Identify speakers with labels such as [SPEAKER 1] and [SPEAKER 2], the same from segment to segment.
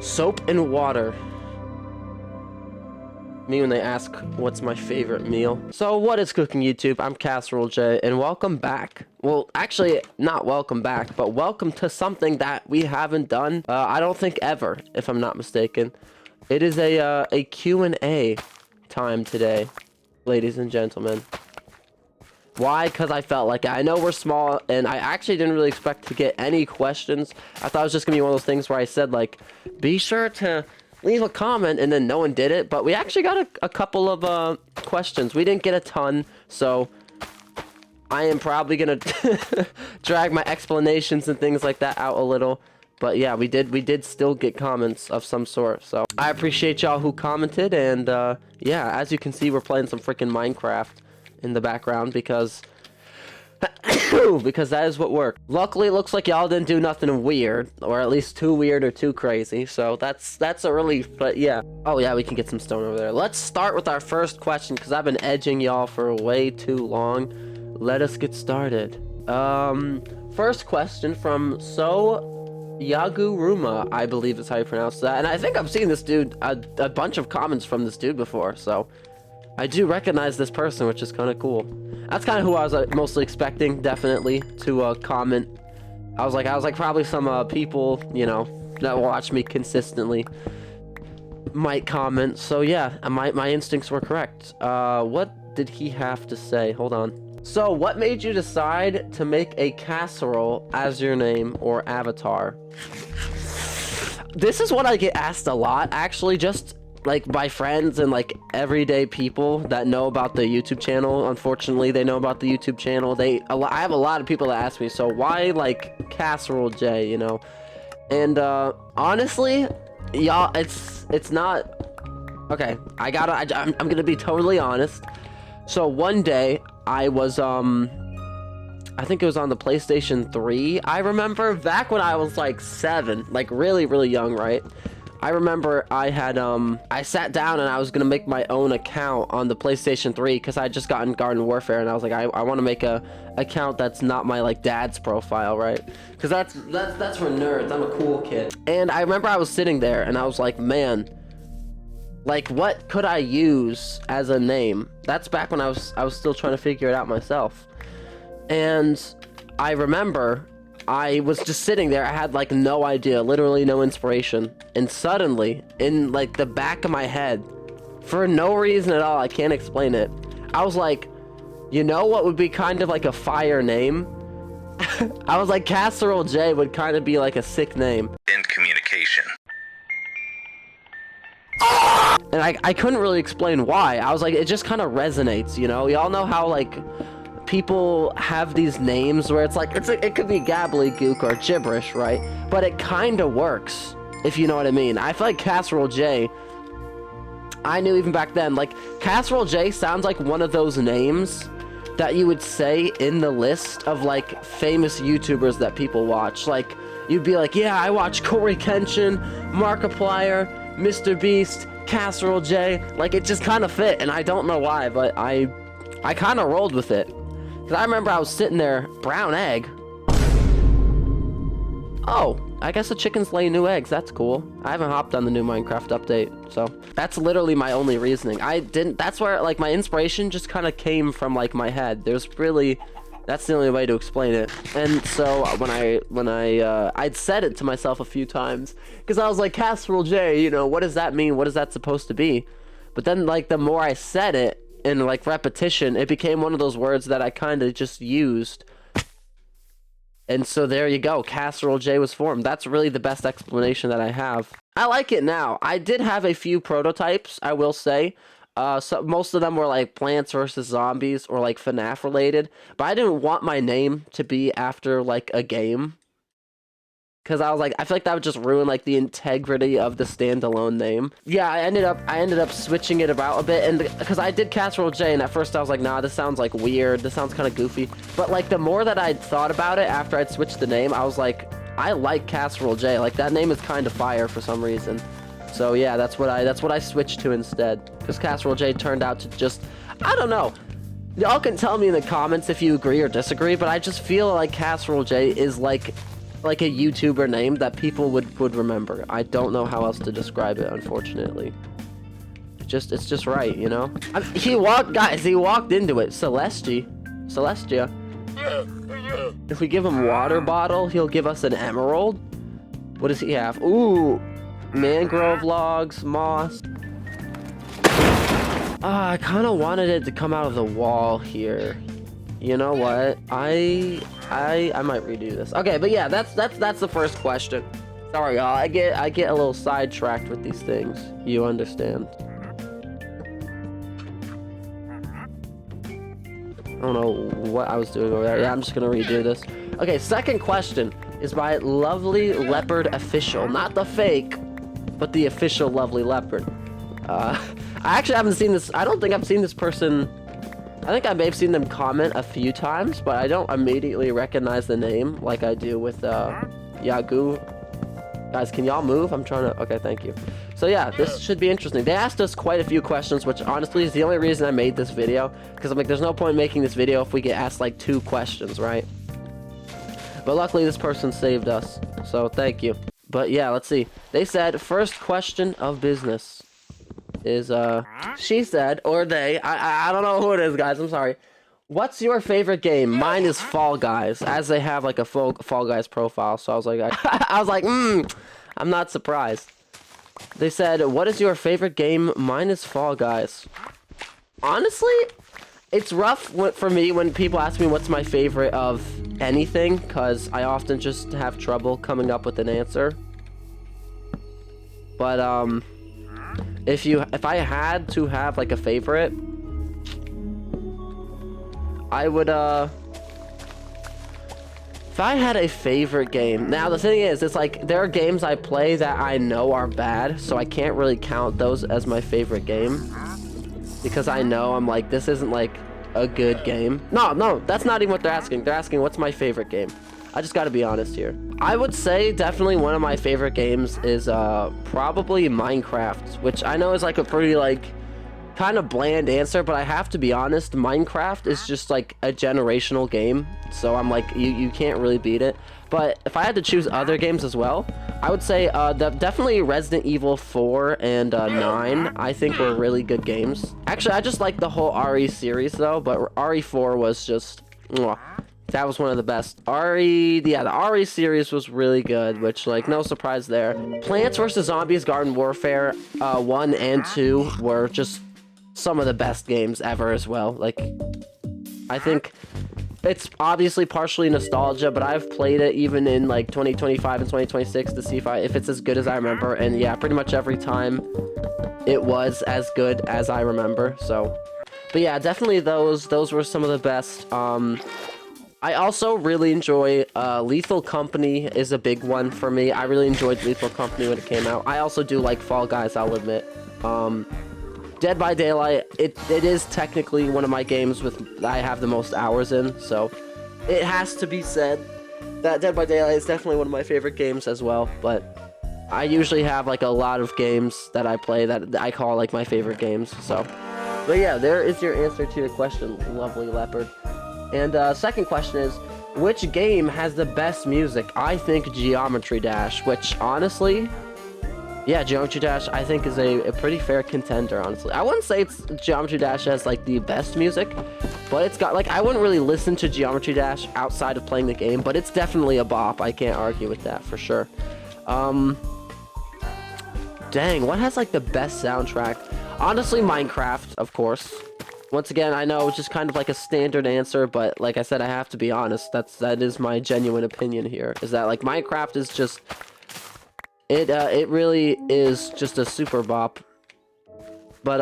[SPEAKER 1] Soap and water. Me when they ask what's my favorite meal. So what is cooking, YouTube? I'm Casserole J, and welcome back. Well, actually, not welcome back, but welcome to something that we haven't done, I don't think ever, if I'm not mistaken. It is a Q&A time today, ladies and gentlemen. Why? Because I felt like it. I know we're small, and I actually didn't really expect to get any questions. I thought it was just gonna be one of those things where I said, like, be sure to leave a comment, and then no one did it. But we actually got a couple of questions. We didn't get a ton, so I am probably gonna drag my explanations and things like that out a little. But yeah, we did still get comments of some sort. So I appreciate y'all who commented, and yeah, as you can see, we're playing some freaking Minecraft in the background because that is what worked. Luckily, it looks like y'all didn't do nothing weird, or at least too weird or too crazy, so that's a relief. But yeah, oh yeah, we can get some stone over there. Let's start with our first question because I've been edging y'all for way too long. Let us get started. First question from Yaguruma, I believe is how you pronounce that, and I think I've seen this dude a bunch of comments from this dude before, so I do recognize this person, which is kind of cool. That's kind of who I was mostly expecting, definitely, to comment. I was like probably some people, you know, that watch me consistently might comment. So yeah, my instincts were correct. What did he have to say? Hold on. So, what made you decide to make a casserole as your name or avatar? This is what I get asked a lot, actually, just like by friends and like everyday people that know about the YouTube channel. Unfortunately, they know about the YouTube channel. I have a lot of people that ask me, so why like Casserole J, you know? And honestly, y'all, it's not okay. I'm gonna be totally honest. So one day I was I think it was on the PlayStation 3. I remember back when I was like 7, like really young, right? I remember I had I sat down and I was gonna make my own account on the PlayStation 3 because I had just gotten Garden Warfare, and I was like, I want to make a account that's not my like dad's profile, right? Because that's for nerds. I'm a cool kid. And I remember I was sitting there and I was like, man, like what could I use as a name? That's back when I was still trying to figure it out myself. And I remember I was just sitting there. I had like no idea, literally no inspiration, and suddenly in like the back of my head, for no reason at all, I can't explain it, I was like, you know what would be kind of like a fire name? I was like, Casserole J would kind of be like a sick name.
[SPEAKER 2] End communication.
[SPEAKER 1] And I couldn't really explain why. I was like, it just kind of resonates, you know? Y'all know how like people have these names where it's like it could be gobbledygook or gibberish, right? But it kind of works, if you know what I mean. I feel like Casserole J, I knew even back then, like Casserole J sounds like one of those names that you would say in the list of like famous YouTubers that people watch. Like you'd be like, yeah, I watch Corey Kenshin, Markiplier, Mr. Beast, Casserole J. Like it just kind of fit, and I don't know why, but I kind of rolled with it. Cause I remember I was sitting there, brown egg. Oh, I guess the chickens lay new eggs. That's cool. I haven't hopped on the new Minecraft update, so that's literally my only reasoning. That's where like my inspiration just kind of came from, like my head. That's the only way to explain it. And so when I'd said it to myself a few times, because I was like, Casserole J, you know, what does that mean? What is that supposed to be? But then like the more I said it, in like repetition, it became one of those words that I kind of just used. And so there you go, Casserole J was formed. That's really the best explanation that I have. I like it now. I did have a few prototypes, I will say. So most of them were like Plants vs. Zombies or like FNAF related. But I didn't want my name to be after like a game, because I was like, I feel like that would just ruin like the integrity of the standalone name. Yeah, I ended up switching it about a bit, and because I did Casserole J, and at first I was like, nah, this sounds like weird. This sounds kind of goofy. But like the more that I'd thought about it after I'd switched the name, I was like, I like Casserole J. Like that name is kind of fire for some reason. So yeah, that's what I switched to instead. Because Casserole J turned out to just, I don't know. Y'all can tell me in the comments if you agree or disagree, but I just feel like Casserole J is like like a YouTuber name that people would remember. I don't know how else to describe it, unfortunately. It's just right, you know? He walked into it. Celestia. If we give him water bottle, he'll give us an emerald. What does he have? Ooh, mangrove logs, moss. I kind of wanted it to come out of the wall here. You know what? I might redo this. Okay, but yeah, that's the first question. Sorry, y'all. I get a little sidetracked with these things. You understand? I don't know what I was doing over there. Yeah, I'm just gonna redo this. Okay, second question is by Lovely Leopard Official. Not the fake, but the official Lovely Leopard. I actually haven't seen this. I don't think I've seen this person. I think I may have seen them comment a few times, but I don't immediately recognize the name like I do with Yagoo. Guys, can y'all move? I'm trying to... Okay, thank you. So yeah, this should be interesting. They asked us quite a few questions, which honestly is the only reason I made this video. Because I'm like, there's no point in making this video if we get asked like 2 questions, right? But luckily this person saved us. So thank you. But yeah, let's see. They said, first question of business is, she said, or they, I don't know who it is, guys. I'm sorry. What's your favorite game? Mine is Fall Guys, as they have like a Fall Guys profile. So I was like, I'm not surprised. They said, what is your favorite game? Mine is Fall Guys. Honestly, it's rough for me when people ask me what's my favorite of anything, because I often just have trouble coming up with an answer. But if I had to have like a favorite, I would, if I had a favorite game... Now, the thing is, it's like, there are games I play that I know are bad, so I can't really count those as my favorite game. Because I know, I'm like, this isn't, like, a good game. No, that's not even what they're asking. They're asking, what's my favorite game? I just gotta be honest here. I would say, definitely one of my favorite games is, probably Minecraft. Which I know is, like, a pretty, like... kind of bland answer, but I have to be honest, Minecraft is just like a generational game, so I'm like, you can't really beat it. But if I had to choose other games as well, I would say definitely Resident Evil 4 and 9 I think were really good games. Actually, I just like the whole RE series though, but RE4 was just that was one of the best. The RE series was really good, which, like, no surprise there. Plants vs. Zombies Garden Warfare 1 and 2 were just some of the best games ever as well. Like, I think it's obviously partially nostalgia, but I've played it even in like 2025 and 2026 to see if it's as good as I remember, and yeah, pretty much every time it was as good as I remember. So, but yeah, definitely those were some of the best. I also really enjoy Lethal Company is a big one for me. I really enjoyed Lethal Company when it came out. I also do like Fall Guys, I'll admit. Dead by Daylight, it is technically one of my games that I have the most hours in, so it has to be said that Dead by Daylight is definitely one of my favorite games as well. But I usually have like a lot of games that I play that I call like my favorite games. So, but yeah, there is your answer to your question, Lovely Leopard. And second question is, which game has the best music? I think Geometry Dash, which honestly, yeah, Geometry Dash I think is a pretty fair contender, honestly. I wouldn't say Geometry Dash has like the best music, but it's got like, I wouldn't really listen to Geometry Dash outside of playing the game, but it's definitely a bop. I can't argue with that for sure. Dang, what has like the best soundtrack? Honestly, Minecraft, of course. Once again, I know it's just kind of like a standard answer, but like I said, I have to be honest. That is my genuine opinion here. Is that like Minecraft is just it really is just a super bop. But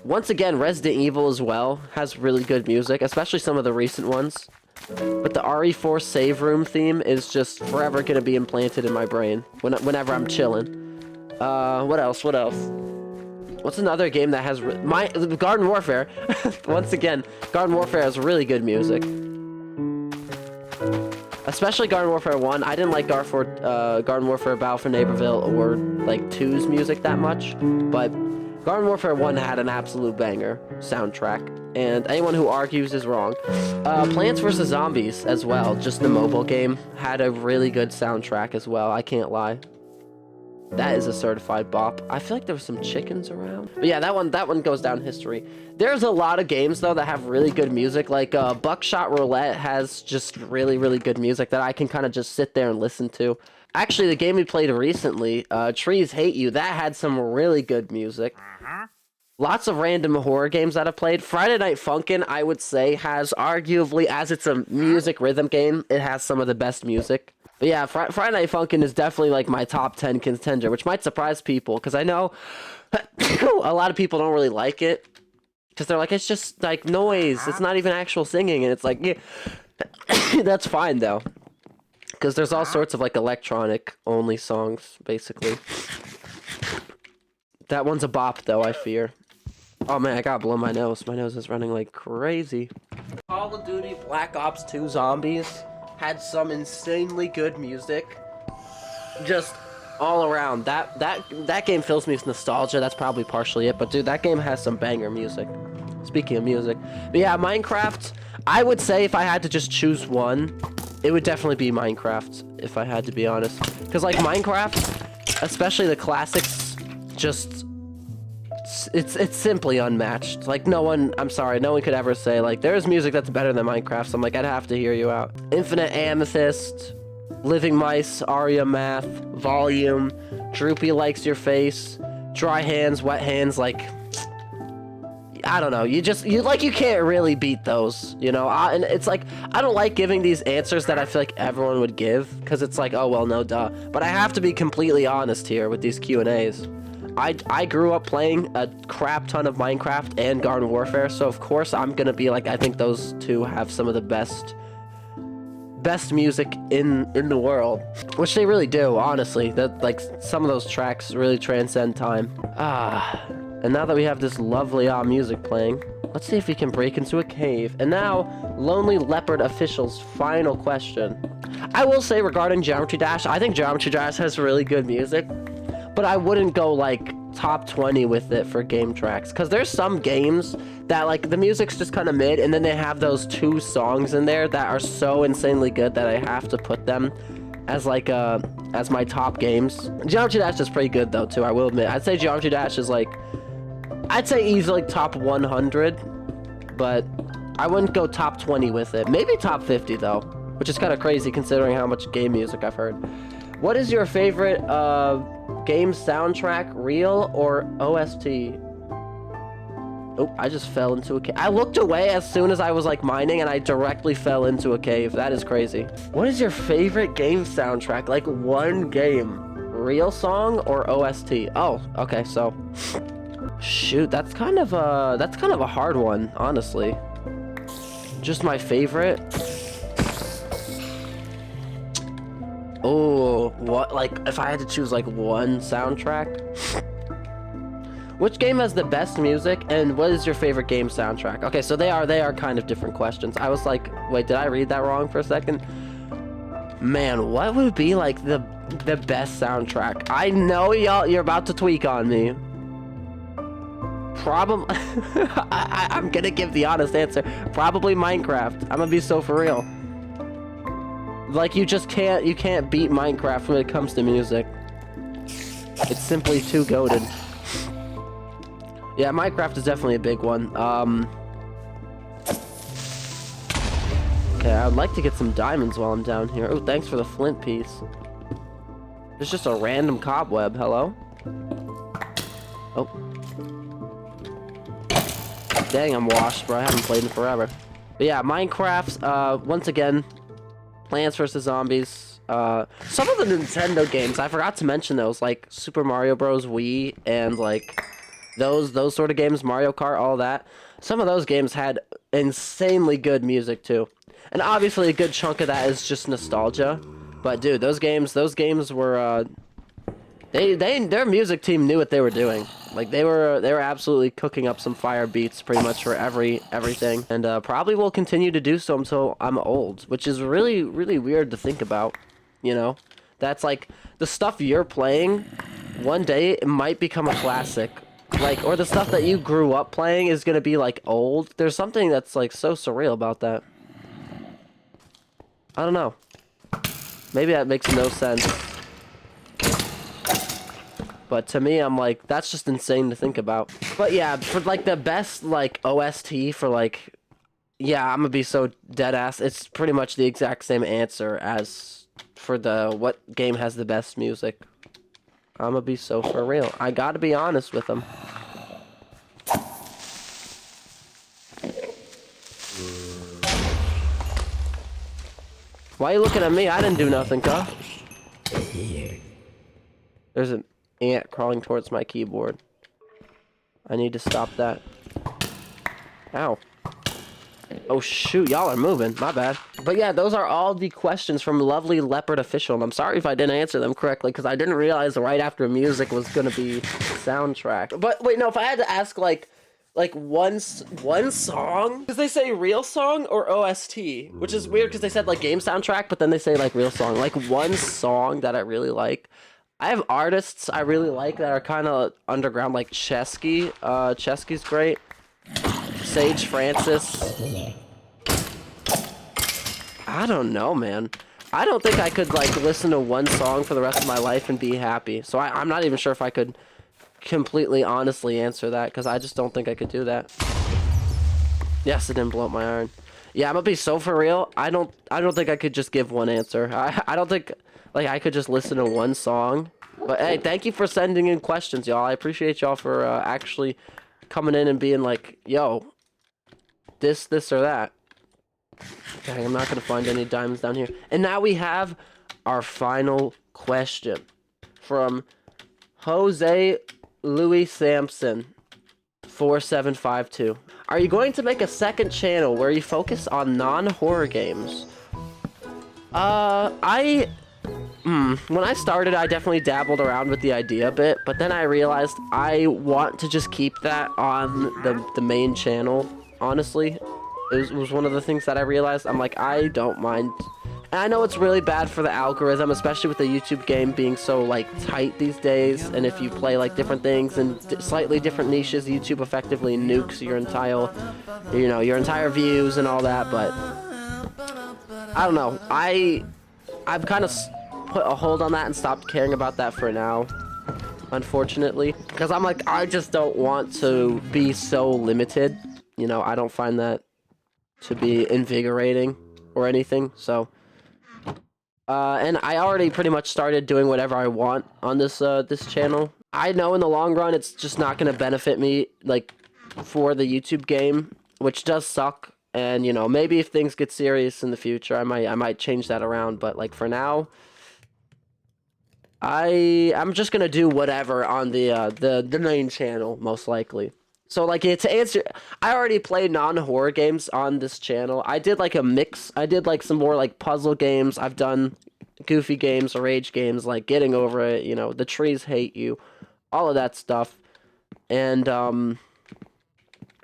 [SPEAKER 1] once again, Resident Evil as well has really good music, especially some of the recent ones. But the RE4 save room theme is just forever gonna be implanted in my brain whenever I'm chilling. What else? What's another game that has Garden Warfare? Once again, Garden Warfare has really good music. Especially Garden Warfare 1. I didn't like Garden Warfare Battle for Neighborville or like 2's music that much, but Garden Warfare 1 had an absolute banger soundtrack. and anyone who argues is wrong. Plants vs. Zombies as well, just the mobile game, had a really good soundtrack as well, I can't lie. That is a certified bop. I feel like there were some chickens around. But yeah, that one goes down in history. There's a lot of games, though, that have really good music. Like, Buckshot Roulette has just really, really good music that I can kind of just sit there and listen to. Actually, the game we played recently, Trees Hate You, that had some really good music. Lots of random horror games that I've played. Friday Night Funkin', I would say, has arguably, as it's a music rhythm game, it has some of the best music. But yeah, Friday Night Funkin' is definitely like my top 10 contender, which might surprise people, because I know a lot of people don't really like it, because they're like, it's just like noise, it's not even actual singing, and it's like, yeah, that's fine though, because there's all sorts of like electronic only songs, basically. That one's a bop though, I fear. Oh man, I gotta blow my nose. My nose is running like crazy. Call of Duty Black Ops 2 Zombies had some insanely good music. Just all around. That game fills me with nostalgia. That's probably partially it. But dude, that game has some banger music. Speaking of music. But yeah, Minecraft, I would say if I had to just choose one, it would definitely be Minecraft, if I had to be honest. Because like Minecraft, especially the classics, just it's simply unmatched. Like no one could ever say like there's music that's better than Minecraft. So I'm like, I'd have to hear you out. Infinite Amethyst, Living Mice, Aria Math, Volume, Droopy Likes Your Face, Dry Hands, Wet Hands, like I don't know, you can't really beat those, you know. And it's like I don't like giving these answers that I feel like everyone would give, because it's like, oh well, no duh. But I have to be completely honest here with these Q&As. I grew up playing a crap ton of Minecraft and Garden Warfare, so of course I'm gonna be like, I think those two have some of the best music in the world, which they really do, honestly. That like some of those tracks really transcend time. And now that we have this lovely music playing, let's see if we can break into a cave. And now, Lonely Leopard Official's final question. I will say regarding Geometry Dash, I think Geometry Dash has really good music, but I wouldn't go like top 20 with it for game tracks, because there's some games that like the music's just kind of mid, and then they have those 2 songs in there that are so insanely good that I have to put them as like as my top games. Geometry Dash is pretty good though too, I will admit. I'd say Geometry Dash is like, I'd say easily top 100, but I wouldn't go top 20 with it. Maybe top 50 though, which is kind of crazy considering how much game music I've heard. What is your favorite game soundtrack, real or OST? Oh, I just fell into a cave. I looked away as soon as I was like mining, and I directly fell into a cave. That is crazy. What is your favorite game soundtrack? Like one game, real song or OST? Oh, okay, so shoot, that's kind of a hard one, honestly. Just my favorite. Oh, what? Like, if I had to choose like one soundtrack, which game has the best music, and what is your favorite game soundtrack? Okay, so they are kind of different questions. I was like, wait, did I read that wrong for a second? Man, what would be like the best soundtrack? I know you're about to tweak on me. Probably, I'm gonna give the honest answer. Probably Minecraft. I'm gonna be so for real. Like, you can't beat Minecraft when it comes to music. It's simply too goated. Yeah, Minecraft is definitely a big one. Okay, I'd like to get some diamonds while I'm down here. Oh, thanks for the flint piece. There's just a random cobweb. Hello? Oh. Dang, I'm washed, bro. I haven't played in forever. But yeah, Minecraft, once again, Plants vs. Zombies. Some of the Nintendo games, I forgot to mention those, like Super Mario Bros. Wii, and like those sort of games, Mario Kart, all that. Some of those games had insanely good music too. And obviously a good chunk of that is just nostalgia. But dude, those games were their music team knew what they were doing. Like they were absolutely cooking up some fire beats pretty much for everything, and probably will continue to do so until I'm old, which is really weird to think about. You know, that's like the stuff you're playing. One day it might become a classic, like, or the stuff that you grew up playing is gonna be like old. There's something that's like so surreal about that. I don't know. Maybe that makes no sense. But to me, I'm like, that's just insane to think about. But yeah, for like the best like OST for like, yeah, I'm gonna be so dead ass. It's pretty much the exact same answer as for the what game has the best music. I'm gonna be so for real. I gotta be honest with them. Why are you looking at me? I didn't do nothing, cuh. There's an ant crawling towards my keyboard. I need to stop that. Ow. Oh shoot, y'all are moving. My bad. But yeah, those are all the questions from Lovely Leopard Official. And I'm sorry if I didn't answer them correctly, because I didn't realize right after music was gonna be soundtrack. But wait, no, if I had to ask like one song, because they say real song or OST, which is weird because they said like game soundtrack, but then they say like real song. Like one song that I really like. I have artists I really like that are kind of underground, like Chesky. Chesky's great. Sage Francis. I don't know, man. I don't think I could like listen to one song for the rest of my life and be happy. So I'm not even sure if I could completely honestly answer that, because I just don't think I could do that. Yes, it didn't blow up my iron. Yeah, I'm gonna be so for real. I don't think I could just give one answer. I don't think like I could just listen to one song. But hey, thank you for sending in questions, y'all. I appreciate y'all for actually coming in and being like, yo, this or that. Dang, I'm not gonna find any diamonds down here. And now we have our final question from Jose Louis Sampson 4752. Are you going to make a second channel where you focus on non-horror games? When I started, I definitely dabbled around with the idea a bit, but then I realized I want to just keep that on the main channel, honestly. It was one of the things that I realized. I'm like, I don't mind. And I know it's really bad for the algorithm, especially with the YouTube game being so, like, tight these days. And if you play, like, different things and slightly different niches, YouTube effectively nukes your entire, you know, your entire views and all that. But I don't know. I've kind of put a hold on that and stopped caring about that for now, unfortunately. Because I'm like, I just don't want to be so limited. You know, I don't find that to be invigorating or anything, so and I already pretty much started doing whatever I want on this this channel. I know in the long run it's just not going to benefit me like for the YouTube game, which does suck. And you know, maybe if things get serious in the future, I might change that around, but like for now I'm just going to do whatever on the main channel most likely. So, like, to answer, I already played non-horror games on this channel. I did, like, a mix. I did, like, some more, like, puzzle games. I've done goofy games or rage games, like Getting Over It, you know, The Trees Hate You, all of that stuff. And,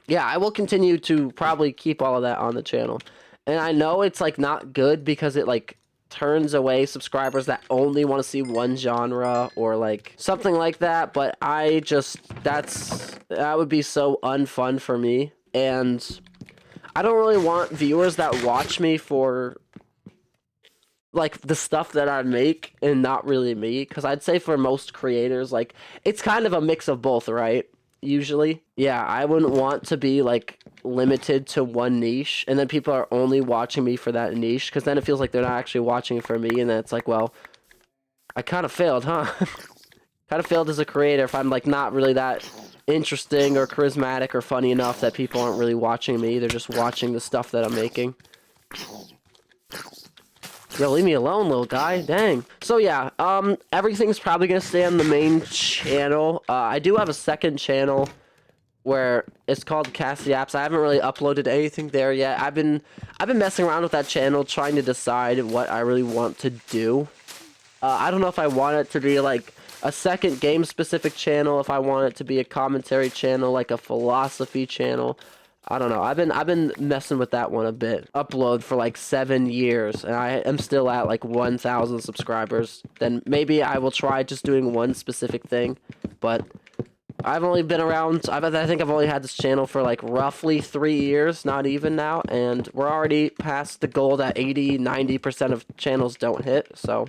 [SPEAKER 1] yeah, I will continue to probably keep all of that on the channel. And I know it's, like, not good because it, like, turns away subscribers that only want to see one genre or like something like that, but I just that would be so unfun for me, and I don't really want viewers that watch me for like the stuff that I make and not really me, because I'd say for most creators like it's kind of a mix of both, right? Usually, yeah, I wouldn't want to be like limited to one niche and then people are only watching me for that niche, because then it feels like they're not actually watching for me, and then it's like, well, I kind of failed, huh? Kind of failed as a creator if I'm like not really that interesting or charismatic or funny enough that people aren't really watching me, they're just watching the stuff that I'm making. Yo, leave me alone, little guy. Dang. So yeah, everything's probably gonna stay on the main channel. I do have a second channel where it's called Cassie Apps. I haven't really uploaded anything there yet. I've been messing around with that channel, trying to decide what I really want to do. I don't know if I want it to be like a second game specific channel, if I want it to be a commentary channel, like a philosophy channel. I don't know. I've been messing with that one a bit. Upload for like 7 years, and I am still at like 1,000 subscribers. Then maybe I will try just doing one specific thing, but I've only been around, I think I've only had this channel for like roughly 3 years, not even now, and we're already past the goal that 80-90% of channels don't hit, so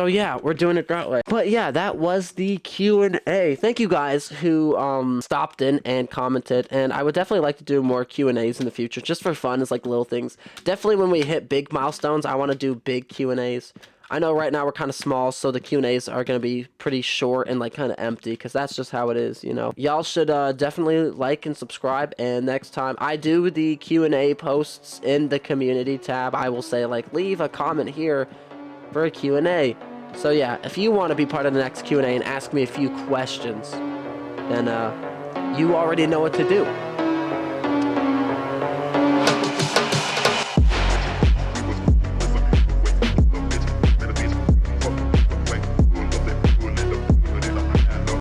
[SPEAKER 1] yeah, we're doing it that way. But yeah, that was the Q&A. Thank you guys who stopped in and commented, and I would definitely like to do more Q&As in the future, just for fun, as like little things. Definitely when we hit big milestones, I want to do big Q&As. I know right now we're kind of small, so the Q&As are going to be pretty short and like kind of empty, because that's just how it is, you know. Y'all should definitely like and subscribe, and next time I do the Q&A posts in the community tab, I will say like, leave a comment here for a Q&A. So yeah, if you want to be part of the next Q&A and ask me a few questions, then you already know what to do.